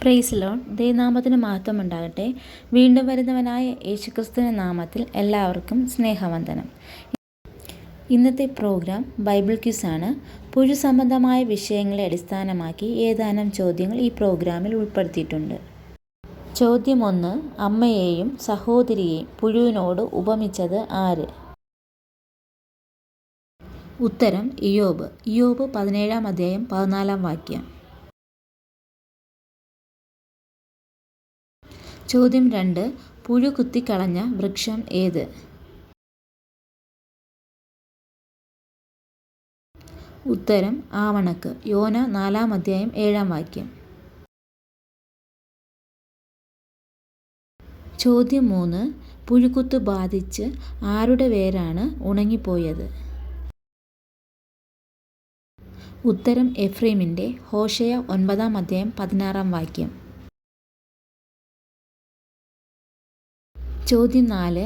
Praise Lord. ദൈവനാമത്തിന് മഹത്വം ഉണ്ടാകട്ടെ. വീണ്ടും വരുന്നവനായ യേശുക്രിസ്തുവിന്റെ നാമത്തിൽ എല്ലാവർക്കും സ്നേഹവന്ദനം. ഇന്നത്തെ പ്രോഗ്രാം ബൈബിൾ ക്വിസാണ്. പുഴു സംബന്ധമായ വിഷയങ്ങളെ അടിസ്ഥാനമാക്കി ഏതാനും ചോദ്യങ്ങൾ ഈ പ്രോഗ്രാമിൽ ഉൾപ്പെടുത്തിയിട്ടുണ്ട്. ചോദ്യം 1. അമ്മയെയും സഹോദരിയെയും പുഴുവിനോട് ഉപമിച്ചത് ആര്? ഉത്തരം ഇയ്യോബ്. ഇയ്യോബ് 17-ാം അധ്യായം 14-ാം വാക്യം. ചോദ്യം 2. പുഴു കുത്തിക്കളഞ്ഞ വൃക്ഷം ഏത്? ഉത്തരം ആവണക്ക്. യോന 4-ാം അധ്യായം 7-ാം വാക്യം. ചോദ്യം 3. പുഴുക്കുത്ത് ബാധിച്ച് ആരുടെ വേരാണ് ഉണങ്ങിപ്പോയത്? ഉത്തരം എഫ്രൈമിൻ്റെ. ഹോശയ 9-ാം അധ്യായം 16-ാം വാക്യം. ചോദ്യം 4.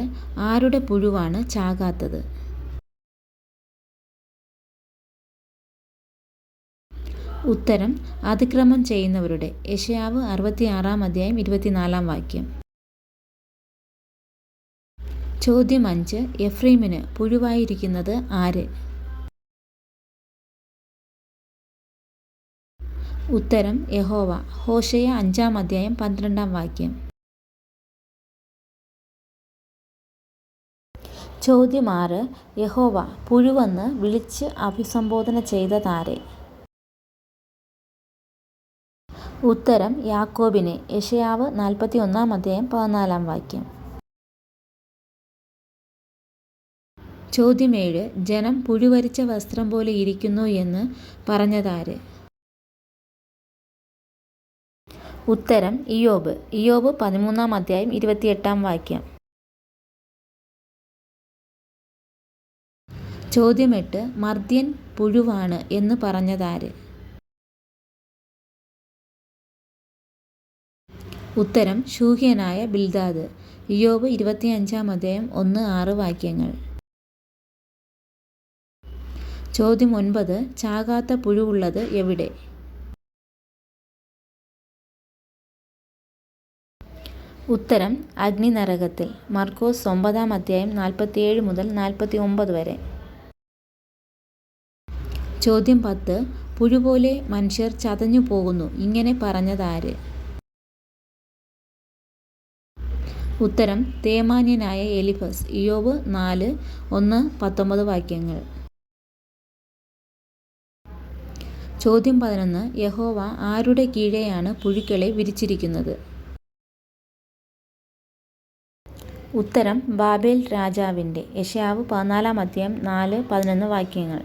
ആരുടെ പുഴുവാണ് ചാകാത്തത്? ഉത്തരം അതിക്രമം ചെയ്യുന്നവരുടെ. യെശയ്യാവ് 66-ാം അധ്യായം 24-ാം വാക്യം. ചോദ്യം 5. എഫ്രൈമിന് പുഴുവായിരിക്കുന്നത് ആര്? ഉത്തരം യഹോവ. ഹോശയ 5-ാം അധ്യായം 12-ാം വാക്യം. ചോദ്യം 6. യഹോവ പുഴുവെന്ന് വിളിച്ച് അഭിസംബോധന ചെയ്തതാരെ? ഉത്തരം യാക്കോബിനെ. യെശയ്യാവ് 41-ാം അധ്യായം 14-ാം വാക്യം. ചോദ്യം 7. ജനം പുഴുവരിച്ച വസ്ത്രം പോലെ ഇരിക്കുന്നു എന്ന് പറഞ്ഞതാര്? ഉത്തരം ഇയ്യോബ്. ഇയ്യോബ് 13-ാം അധ്യായം 28-ാം വാക്യം. ചോദ്യം 8. മർദ്യൻ പുഴുവാണ് എന്ന് പറഞ്ഞതാര്? ഉത്തരം ശൂഹ്യനായ ബിൽദാദ്. ഇയ്യോബ് 25-ാം അധ്യായം 1-6 വാക്യങ്ങൾ. ചോദ്യം 9. ചാകാത്ത പുഴുവുള്ളത് എവിടെ? ഉത്തരം അഗ്നിനരകത്തിൽ. മർക്കോസ് 9-ാം അധ്യായം 47 മുതൽ 49 വരെ. ചോദ്യം 10. പുഴുപോലെ മനുഷ്യർ ചതഞ്ഞു പോകുന്നു ഇങ്ങനെ പറഞ്ഞതാര്? ഉത്തരം തേമാന്യനായ എലിഫസ്. ഇയ്യോബ് 4:1-19 വാക്യങ്ങൾ. ചോദ്യം 11. യഹോവ ആരുടെ കീഴെയാണ് പുഴുക്കളെ വിരിച്ചിരിക്കുന്നത്? ഉത്തരം ബാബേൽ രാജാവിൻ്റെ. യെശയ്യാവ് 14-ാം അധ്യായം 4-11 വാക്യങ്ങൾ.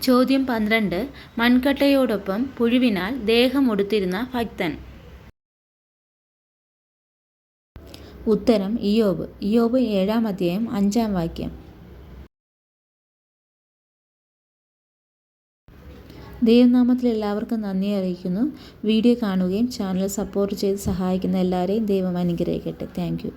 ചോദ്യം 12. മൺകട്ടയോടൊപ്പം പുഴുവിനാൽ ദേഹം ഉടുത്തിരുന്ന ഭക്തൻ? ഉത്തരം ഇയ്യോബ്. ഇയ്യോബ് 7-ാം അധ്യായം 5-ാം വാക്യം. ദൈവനാമത്തിൽ എല്ലാവർക്കും നന്ദി അറിയിക്കുന്നു. വീഡിയോ കാണുകയും ചാനൽ സപ്പോർട്ട് ചെയ്ത് സഹായിക്കുന്ന എല്ലാവരെയും ദൈവം അനുഗ്രഹിക്കട്ടെ. Thank you.